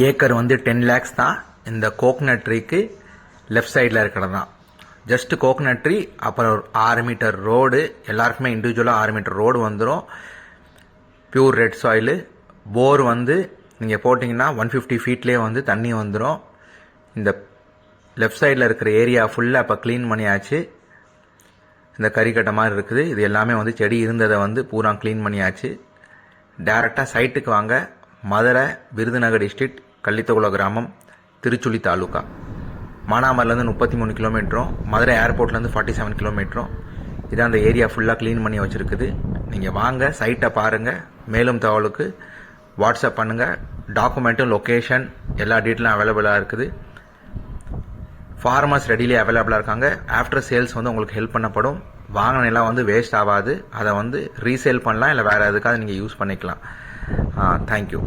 Acre வந்து 10 lakhs தான். இந்த கோகனட் ட்ரீக்கு லெஃப்ட் சைடில் இருக்கிறது தான். ஜஸ்ட் கோகனட் ட்ரீ, அப்புறம் 6 மீட்டர் ரோடு, எல்லாருக்குமே இண்டிவிஜுவலாக 6 மீட்டர் ரோடு வந்துடும். Pure red soil. போர் வந்து நீங்கள் போட்டிங்கன்னா 150 ஃபீட்லேயே வந்து தண்ணி வந்துடும். இந்த லெஃப்ட் சைடில் இருக்கிற ஏரியா ஃபுல்லாக இப்போ க்ளீன் பண்ணியாச்சு. இந்த கறிக்கட்டை மாதிரி இருக்குது, இது எல்லாமே வந்து செடி இருந்ததை வந்து பூரா க்ளீன் பண்ணியாச்சு. டேரெக்டாக சைட்டுக்கு வாங்க. மதுரை விருதுநகர் டிஸ்ட்ரிக்ட், கள்ளித்தகுளம் கிராமம், திருச்சுழி தாலுக்கா. மானாமரிலேருந்து 33 கிலோமீட்டரும், மதுரை ஏர்போர்ட்லேருந்து 47 கிலோமீட்டரும். இதான் அந்த ஏரியா ஃபுல்லாக க்ளீன் பண்ணி வச்சுருக்குது. நீங்கள் வாங்க, சைட்டை பாருங்கள். மேலும் தகவலுக்கு வாட்ஸ்அப் பண்ணுங்கள். டாக்குமெண்ட்டும் லொக்கேஷன் எல்லா டீட்டெயிலும் அவைலபிளாக இருக்குது. ஃபார்மர்ஸ் ரெடியிலே அவைலபிளாக இருக்காங்க. ஆஃப்டர் சேல்ஸ் வந்து உங்களுக்கு ஹெல்ப் பண்ணப்படும். வாங்கின நிலம் வந்து வேஸ்ட் ஆகாது. அதை வந்து ரீசேல் பண்ணலாம், இல்லை வேறு எதுக்காவது நீங்கள் யூஸ் பண்ணிக்கலாம். தேங்க்யூ.